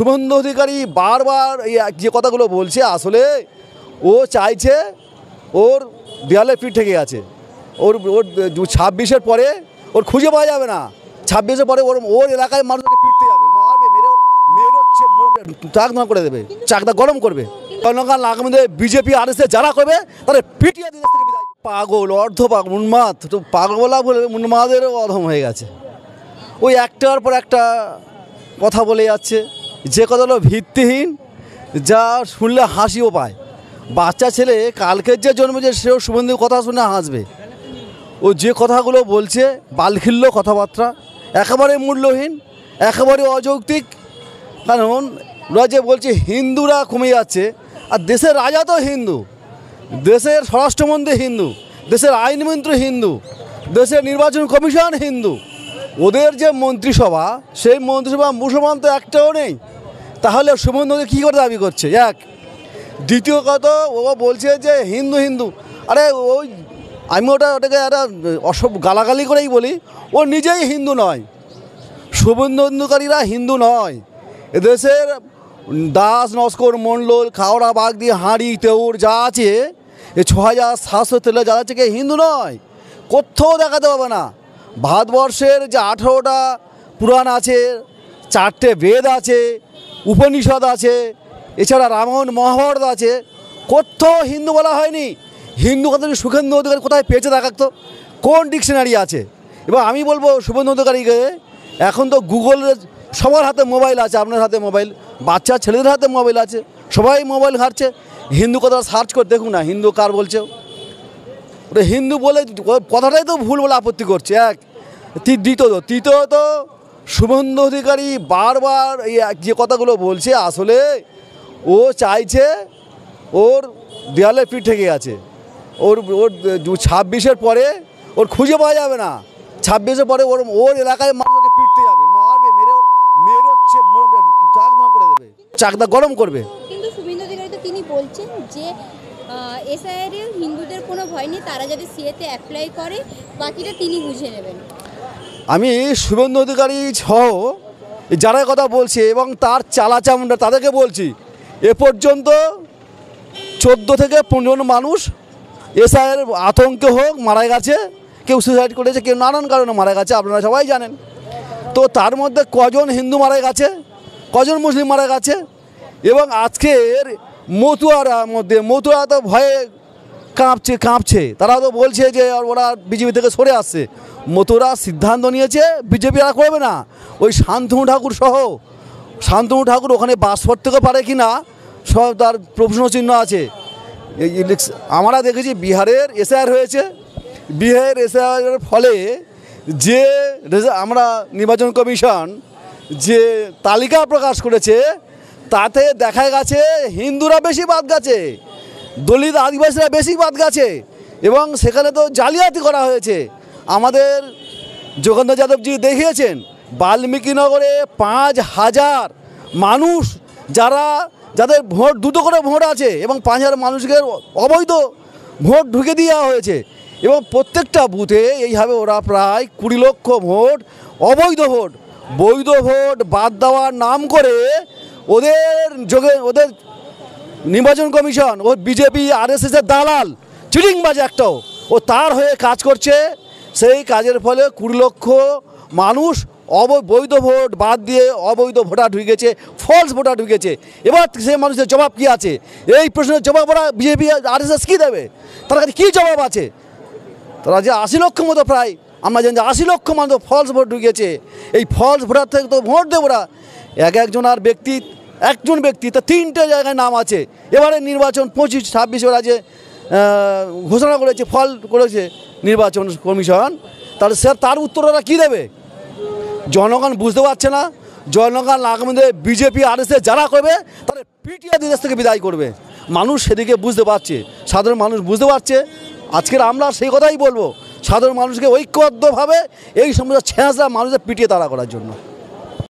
শুভেন্দু অধিকারী বারবার যে কথাগুলো বলছে আসলে ও চাইছে ওর দেয়ালে পিঠ ঠেকে আছে। ওর 26-এর পরে ওর খুঁজে পাওয়া যাবে না। 26-এর পরে ওর এলাকায় মানুষকে পিটতে যাবে, মারবে, মেরে চাকদা করে দেবে, চাকদা গরম করবে। জনগণ আগামী বিজেপি আরএসএস যারা করবে তারা পিটিয়ে দেশ থেকে বিদায়। পাগল, অর্ধ পাগল, উন্মাদ, তো পাগলা বলে উন্মাদেরও অধম হয়ে গেছে। ওই একটার পর একটা কথা বলে যাচ্ছে, যে কথাগুলো ভিত্তিহীন, যা শুনলে হাসিও পায়। বাচ্চা ছেলে কালকের যে জন্মেছে সেও শুভেন্দুর কথা শুনে হাসবে। ও যে কথাগুলো বলছে বালখিল্য কথাবার্তা, একেবারে মূল্যহীন, একেবারে অযৌক্তিক। কারণ ওরা যে বলছে হিন্দুরা কমে যাচ্ছে, আর দেশের রাজা তো হিন্দু, দেশের স্বরাষ্ট্রমন্ত্রী হিন্দু, দেশের আইনমন্ত্রী হিন্দু, দেশের নির্বাচন কমিশন হিন্দু। ওদের যে মন্ত্রিসভা, সেই মন্ত্রিসভা মুসলমান তো একটাও নেই। তাহলে শুভেন্দু কী করে দাবি করছে? এক। দ্বিতীয় কথা, ও বলছে যে হিন্দু হিন্দু। আরে ওই আমি ওটাকে একটা গালাগালি করেই বলি, ও নিজেই হিন্দু নয়। শুভেন্দু অধিকারীরা হিন্দু নয়। এদেশের দাস, নস্কর, মণ্ডল, খাওড়া, বাগদি, হাঁড়ি, তেওড় যা আছে, এই 6700 তেলে যা আছে, কে হিন্দু নয়। কোথাও দেখাতে পাবে না। ভারতবর্ষের যে 18টা পুরাণ আছে, 4টে বেদ আছে, উপনিষদ আছে, এছাড়া রামায়ণ মহাভারত আছে, কোথাও হিন্দু বলা হয়নি। হিন্দু কথা শুভেন্দু অধিকারী কোথায় পেয়েছে দেখাতো, কোন ডিকশনারি আছে? এবং আমি বলবো শুভেন্দু অধিকারীকে, এখন তো গুগলের সবার হাতে মোবাইল আছে, আপনার হাতে মোবাইল, বাচ্চা ছেলেদের হাতে মোবাইল আছে, সবাই মোবাইল ঘাটছে। হিন্দু কথা সার্চ করে দেখুন না, হিন্দু কার বলছে। ওটা হিন্দু বলে কথাটাই তো ভুল বলে আপত্তি করছে। এক। তৃতীয়ত শুভেন্দু অধিকারী বারবার যে কথাগুলো বলছে আসলে ও চাইছে ওর দেয়ালে পিঠ ঠেকে আছে। ওর 26-এর পরে ওর খুঁজে পাওয়া যাবে না। 26-এর পরে ওর এলাকায় মানুষকে পিটতে যাবে, মারবে, মেরে চাকদা করে দেবে, চাকদা গরম করবে। কিন্তু শুভেন্দু অধিকারী তো তিনি বলছেন যে এসআইআর এর হিন্দুদের কোনো ভয় নেই, তারা যদি সিএতে অ্যাপ্লাই করে বাকিটা তিনি বুঝে নেবেন। আমি শুভেন্দু অধিকারী সহ যারা কথা বলছে এবং তার চালাচামুন্ডা তাদেরকে বলছি, এ পর্যন্ত 14 থেকে 15 মানুষ এসআইআর আতঙ্কে হোক মারা গেছে। কেউ সুসাইড করেছে, কেউ নানান কারণে মারা গেছে, আপনারা সবাই জানেন। তো তার মধ্যে কজন হিন্দু মারা গেছে, কজন মুসলিম মারা গেছে। এবং আজকের মতুয়া তো ভয়ে কাঁপছে। তারা তো বলছে যে ওরা বিজেপি থেকে সরে আসছে। মতুরা সিদ্ধান্ত নিয়েছে বিজেপি আর করবে না। ওই শান্তনু ঠাকুর ওখানে বাস করতে পারে কি না, সব তার প্রশ্ন চিহ্ন আছে। আমরা দেখেছি বিহারের এসআইআর হয়েছে, বিহারের এসআইআরের ফলে যে আমরা নির্বাচন কমিশন যে তালিকা প্রকাশ করেছে, তাতে দেখা গেছে হিন্দুরা বেশি বাদ গেছে, দলিত আদিবাসীরা বেশি বাদ গেছে, এবং সেখানে তো জালিয়াতি করা হয়েছে। আমাদের যোগেন্দ্র যাদবজি দেখিয়েছেন বাল্মীকিনগরে 5000 মানুষ যাদের ভোট, দুটো করে ভোট আছে, এবং 5000 মানুষকে অবৈধ ভোট ঢুকে দেওয়া হয়েছে। এবং প্রত্যেকটা বুথে এইভাবে ওরা প্রায় 20 লক্ষ ভোট অবৈধ ভোট, বৈধ ভোট বাদ দেওয়ার নাম করে ওদের নির্বাচন কমিশন, ও বিজেপি আরএসএসের দালাল, চিটিংবাজ একটাও, ও তার হয়ে কাজ করছে। সেই কাজের ফলে 20 লক্ষ মানুষ বৈধ ভোট বাদ দিয়ে অবৈধ ভোটার ঢুকেছে, ফলস ভোটার ঢুকেছে। এবার সেই মানুষের জবাব কী আছে? এই প্রশ্নের জবাব ওরা বিজেপি আরএসএস কী দেবে? তার কাছে কী জবাব আছে? তারা যে 80 লক্ষ মতো, প্রায় আমরা জানি যে 80 লক্ষ মানুষ ফলস ভোট ঢুকেছে। এই ফলস ভোটার থেকে তো ভোট দেবো ওরা। একজন ব্যক্তি তার 3টে জায়গায় নাম আছে। এবারে নির্বাচন 25-26 ওরা যে ঘোষণা করেছে, ফল করেছে নির্বাচন কমিশন, তাহলে তার উত্তর ওরা কী দেবে? জনগণ বুঝতে পারছে না। জনগণ আগামী বিজেপি আরএসএস যারা করবে তারা পিটিয়ে দেশ থেকে বিদায় করবে। মানুষ সেদিকে বুঝতে পারছে, সাধারণ মানুষ বুঝতে পারছে। আজকের আমরা সেই কথাই বলবো, সাধারণ মানুষকে ঐক্যবদ্ধভাবে এই সমস্ত ছেঁচড়া মানুষদের পিটিয়ে তাড়া করার জন্য।